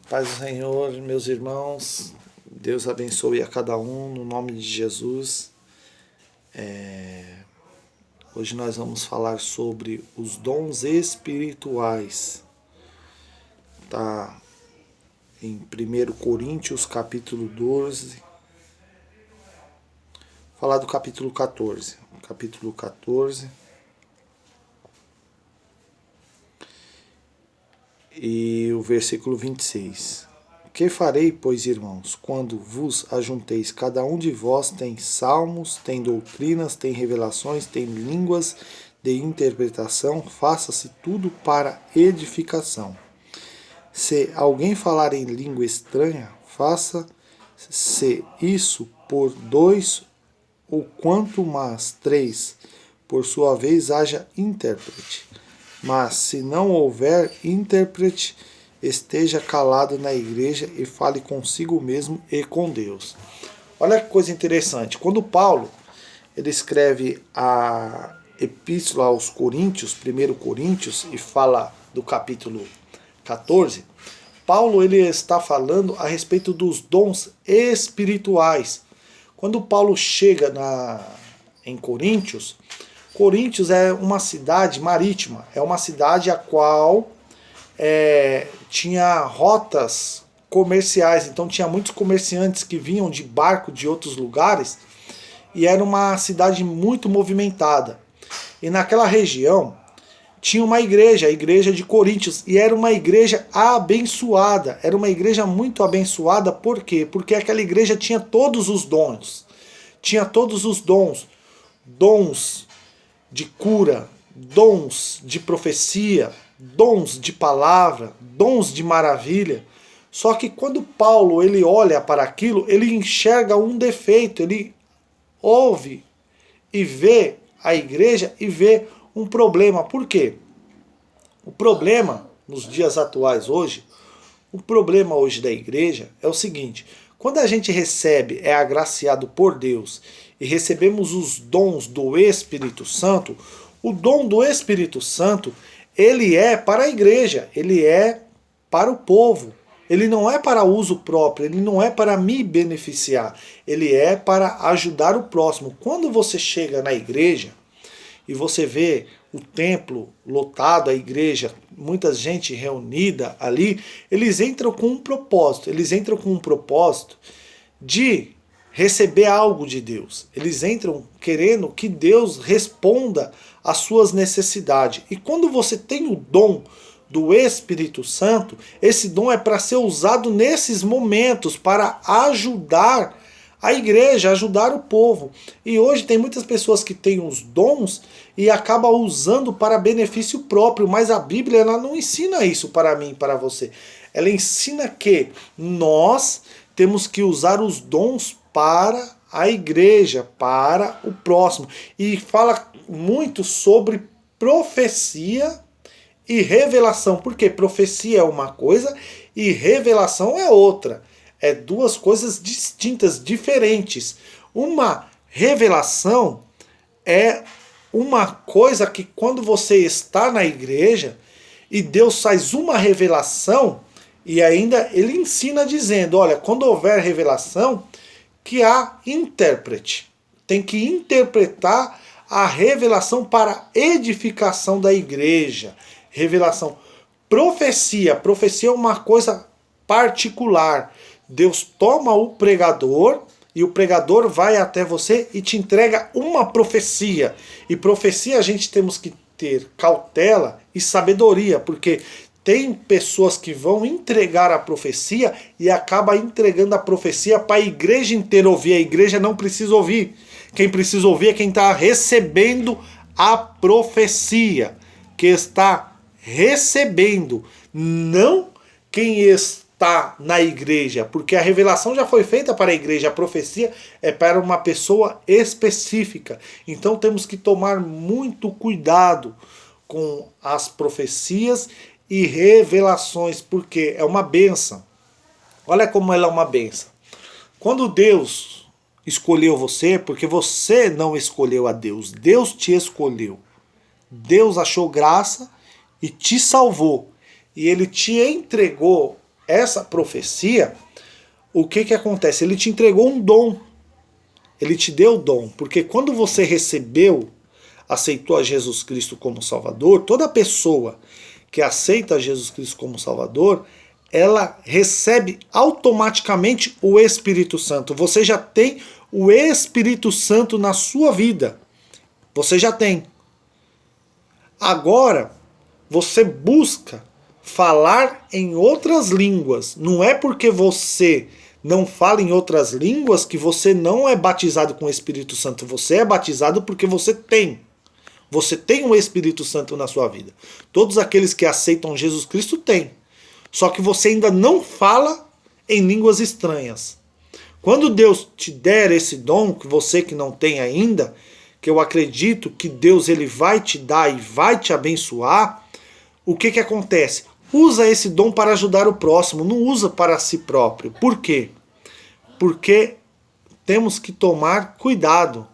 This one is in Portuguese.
Paz do Senhor, meus irmãos, Deus abençoe a cada um, no nome de Jesus. Hoje nós vamos falar sobre os dons espirituais. Tá em 1 Coríntios, capítulo 12. Falar do capítulo 14. Capítulo 14. E o versículo 26. Que farei, pois, irmãos, quando vos ajunteis? Cada um de vós tem salmos, tem doutrinas, tem revelações, tem línguas de interpretação, faça-se tudo para edificação. Se alguém falar em língua estranha, faça-se isso por 2 ou quanto mais 3, por sua vez haja intérprete. Mas se não houver intérprete, esteja calado na igreja e fale consigo mesmo e com Deus. Olha que coisa interessante. Quando Paulo ele escreve a epístola aos Coríntios, 1 Coríntios, e fala do capítulo 14, Paulo ele está falando a respeito dos dons espirituais. Quando Paulo chega em Coríntios, Coríntios é uma cidade marítima, é uma cidade a qual tinha rotas comerciais, então tinha muitos comerciantes que vinham de barco de outros lugares e era uma cidade muito movimentada. E naquela região tinha uma igreja, a igreja de Coríntios, e era uma igreja abençoada, era uma igreja muito abençoada, por quê? Porque aquela igreja tinha todos os dons, dons de cura, dons de profecia, dons de palavra, dons de maravilha. Só que quando Paulo ele olha para aquilo, ele enxerga um defeito, ele ouve e vê a igreja e vê um problema. Por quê? O problema nos dias atuais hoje, o problema hoje da igreja é o seguinte: quando a gente recebe, é agraciado por Deus e recebemos os dons do Espírito Santo, o dom do Espírito Santo, ele é para a igreja, ele é para o povo. Ele não é para uso próprio, ele não é para me beneficiar, ele é para ajudar o próximo. Quando você chega na igreja e você vê o templo lotado, a igreja, muita gente reunida ali, eles entram com um propósito, de receber algo de Deus. Eles entram querendo que Deus responda às suas necessidades. E quando você tem o dom do Espírito Santo, esse dom é para ser usado nesses momentos, para ajudar a igreja, ajudar o povo. E hoje tem muitas pessoas que têm os dons e acabam usando para benefício próprio, mas a Bíblia ela não ensina isso para mim e para você. Ela ensina que nós temos que usar os dons para a igreja, para o próximo. E fala muito sobre profecia e revelação. Porque profecia é uma coisa e revelação é outra. É duas coisas distintas, diferentes. Uma revelação é uma coisa que quando você está na igreja e Deus faz uma revelação, e ainda ele ensina dizendo, olha, quando houver revelação, que há intérprete. Tem que interpretar a revelação para edificação da igreja. Revelação. Profecia é uma coisa particular. Deus toma o pregador e o pregador vai até você e te entrega uma profecia. E profecia a gente temos que ter cautela e sabedoria, porque tem pessoas que vão entregar a profecia e acaba entregando a profecia para a igreja inteira ouvir. A igreja não precisa ouvir. Quem precisa ouvir é quem está recebendo a profecia. Que está recebendo, não quem está na igreja. Porque a revelação já foi feita para a igreja. A profecia é para uma pessoa específica. Então temos que tomar muito cuidado com as profecias e revelações, porque é uma bênção. Olha como ela é uma bênção. Quando Deus escolheu você, porque você não escolheu a Deus, Deus te escolheu. Deus achou graça e te salvou. E Ele te entregou essa profecia, o que acontece? Ele te entregou um dom. Ele te deu o dom. Porque quando você recebeu, aceitou a Jesus Cristo como Salvador, toda pessoa que aceita Jesus Cristo como Salvador, ela recebe automaticamente o Espírito Santo. Você já tem o Espírito Santo na sua vida. Você já tem. Agora, você busca falar em outras línguas. Não é porque você não fala em outras línguas que você não é batizado com o Espírito Santo. Você é batizado porque você tem. Você tem o Espírito Santo na sua vida. Todos aqueles que aceitam Jesus Cristo têm. Só que você ainda não fala em línguas estranhas. Quando Deus te der esse dom, que você que não tem ainda, que eu acredito que Deus ele vai te dar e vai te abençoar, o que acontece? Usa esse dom para ajudar o próximo, não usa para si próprio. Por quê? Porque temos que tomar cuidado.